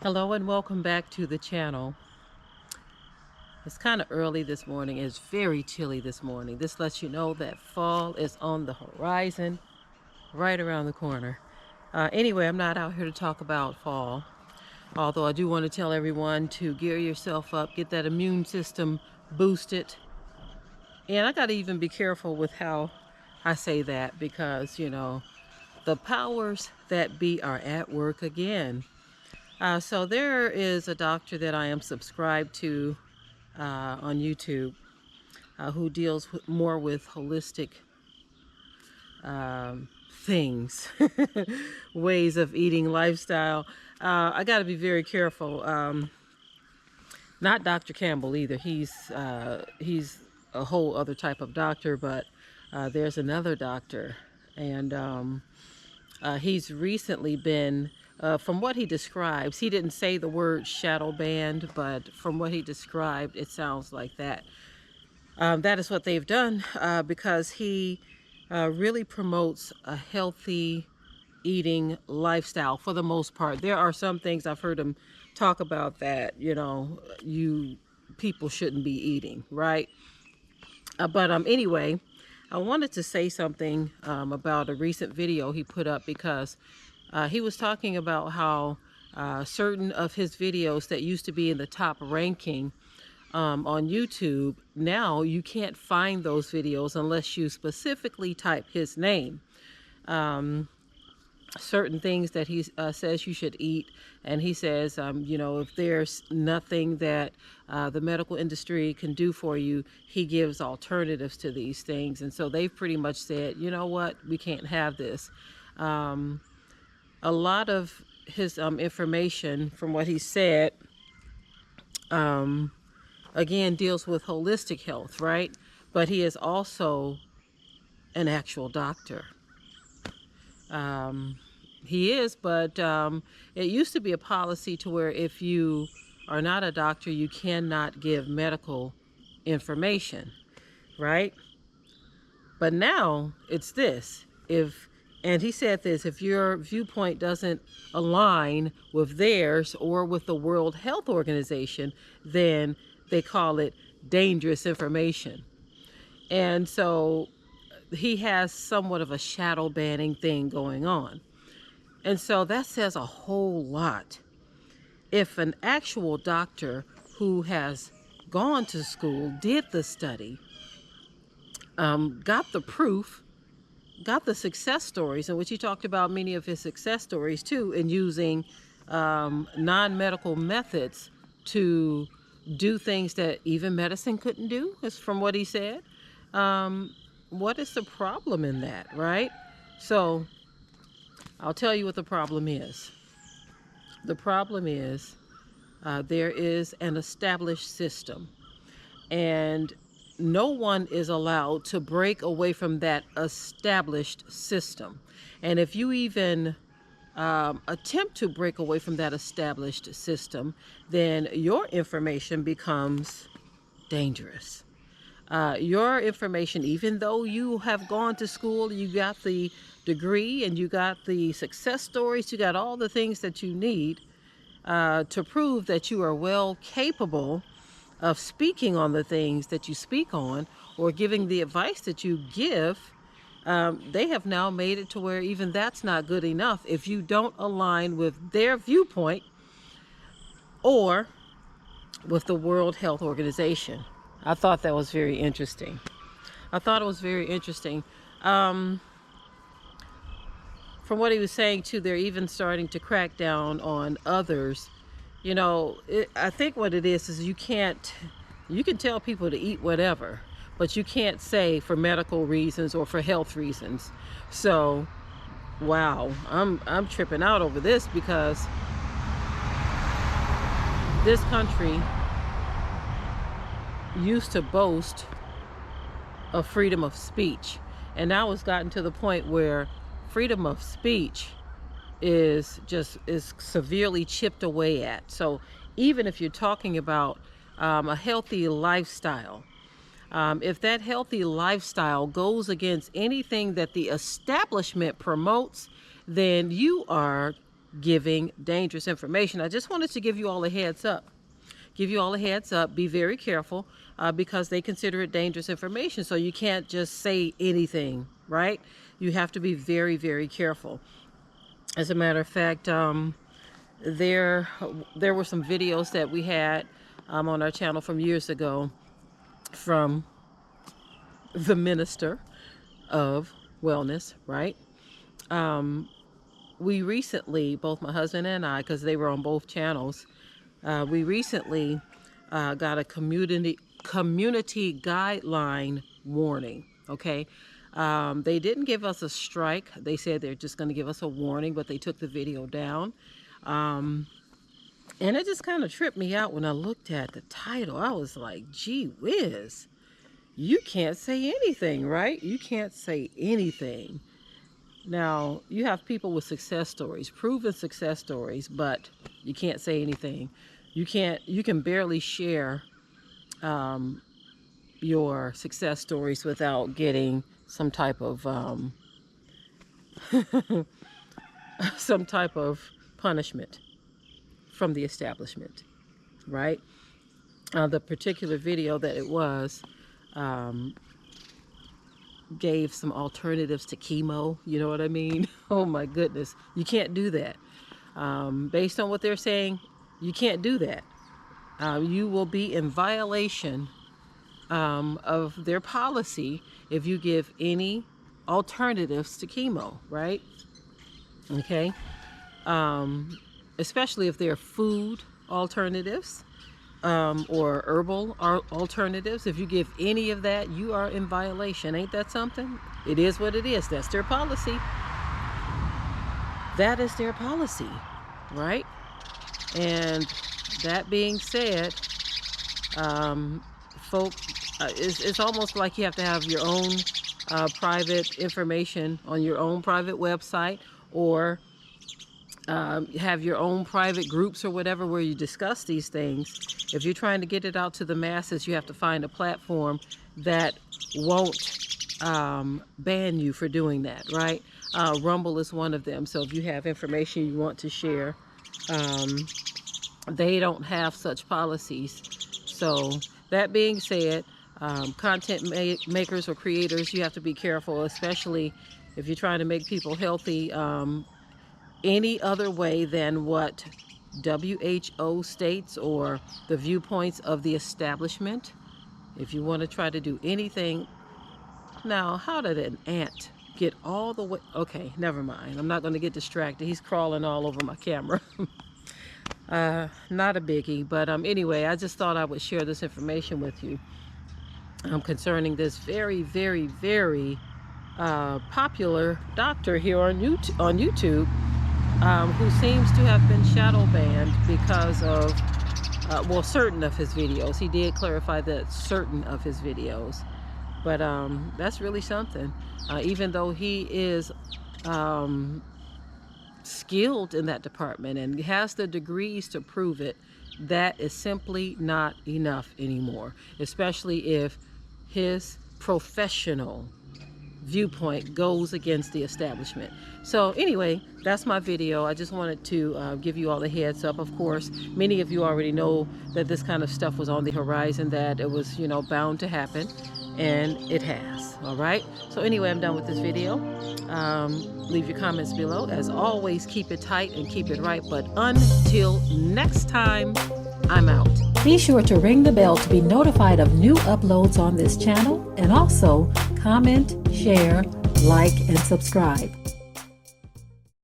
Hello and welcome back to the channel. It's kind of early this morning. It's very chilly this morning. This lets you know that fall is on the horizon, right around the corner. Anyway, I'm not out here to talk about fall, although I do want to tell everyone to gear yourself up, get that immune system boosted. And I got to even be careful with how I say that because, the powers that be are at work again. So there is a doctor that I am subscribed to on YouTube who deals more with holistic things, ways of eating, lifestyle. I got to be very careful. Not Dr. Campbell either. He's a whole other type of doctor, but there's another doctor, and he's recently been. From what he describes, he didn't say the word shadow banned, but from what he described, it sounds like that. That is what they've done because he really promotes a healthy eating lifestyle for the most part. There are some things I've heard him talk about that, you people shouldn't be eating, right? But anyway, I wanted to say something about a recent video he put up because he was talking about how certain of his videos that used to be in the top ranking on YouTube, now you can't find those videos unless you specifically type his name. Certain things that he says you should eat, and he says, if there's nothing that the medical industry can do for you, he gives alternatives to these things. And so they've pretty much said, you know what, we can't have this. A lot of his information, from what he said, again, deals with holistic health, right? But he is also an actual doctor. He is, but it used to be a policy to where if you are not a doctor, you cannot give medical information, right? But now it's this. And he said this, if your viewpoint doesn't align with theirs or with the World Health Organization, then they call it dangerous information. And so he has somewhat of a shadow banning thing going on. And so that says a whole lot. If an actual doctor who has gone to school, did the study, got the proof, got the success stories, in which he talked about many of his success stories too, in using non-medical methods to do things that even medicine couldn't do, is from what he said. What is the problem in that, right? So I'll tell you what the problem is. The problem is there is an established system, and no one is allowed to break away from that established system. And if you even attempt to break away from that established system, then your information becomes dangerous. Your information, even though you have gone to school, you got the degree and you got the success stories, you got all the things that you need to prove that you are well capable of speaking on the things that you speak on or giving the advice that you give. They have now made it to where even that's not good enough if you don't align with their viewpoint or with the World Health Organization. I thought that was very interesting. I thought it was very interesting. From what he was saying too, they're even starting to crack down on others. I think what it is you can tell people to eat whatever, but you can't say for medical reasons or for health reasons. So, wow, I'm tripping out over this because this country used to boast of freedom of speech, and now it's gotten to the point where freedom of speech is severely chipped away at. So even if you're talking about a healthy lifestyle, if that healthy lifestyle goes against anything that the establishment promotes, then you are giving dangerous information. I just wanted to give you all a heads up. Be very careful because they consider it dangerous information. So you can't just say anything, right? You have to be very, very careful. As a matter of fact, there were some videos that we had on our channel from years ago from the minister of wellness, right? We recently, both my husband and I, because they were on both channels, we recently got a community guideline warning, okay? They didn't give us a strike. They said they're just going to give us a warning, but they took the video down. And it just kind of tripped me out when I looked at the title. I was like, gee whiz, you can't say anything, right? You can't say anything. Now, you have people with success stories, proven success stories, but you can't say anything. You can barely share your success stories without getting some type of some type of punishment from the establishment, right? The particular video that it was gave some alternatives to chemo, you know what I mean? Oh my goodness, you can't do that. Based on what they're saying, you can't do that. You will be in violation of their policy if you give any alternatives to chemo, right? Okay. Especially if they're food alternatives or herbal alternatives. If you give any of that, you are in violation. Ain't that something? It is what it is. That's their policy. That is their policy, right? And that being said, it's almost like you have to have your own private information on your own private website, or have your own private groups or whatever where you discuss these things. If you're trying to get it out to the masses, you have to find a platform that won't ban you for doing that, right? Rumble is one of them. So if you have information you want to share, they don't have such policies. So that being said, content makers or creators, you have to be careful, especially if you're trying to make people healthy any other way than what WHO states or the viewpoints of the establishment. If you want to try to do anything. Now, how did an ant get all the way? Okay, never mind. I'm not going to get distracted. He's crawling all over my camera. Not a biggie, but anyway, I just thought I would share this information with you concerning this very, very, very popular doctor here on YouTube who seems to have been shadow banned because of, well, certain of his videos. He did clarify that certain of his videos, but that's really something. Even though he is skilled in that department and has the degrees to prove it, that is simply not enough anymore, especially if his professional viewpoint goes against the establishment. So anyway, that's my video. I just wanted to give you all a heads up. Of course, many of you already know that this kind of stuff was on the horizon, that it was, you know, bound to happen, and it has. All right, so anyway, I'm done with this video. Leave your comments below. As always, keep it tight and keep it right, but until next time, I'm out. Be sure to ring the bell to be notified of new uploads on this channel, and also comment, share, like, and subscribe.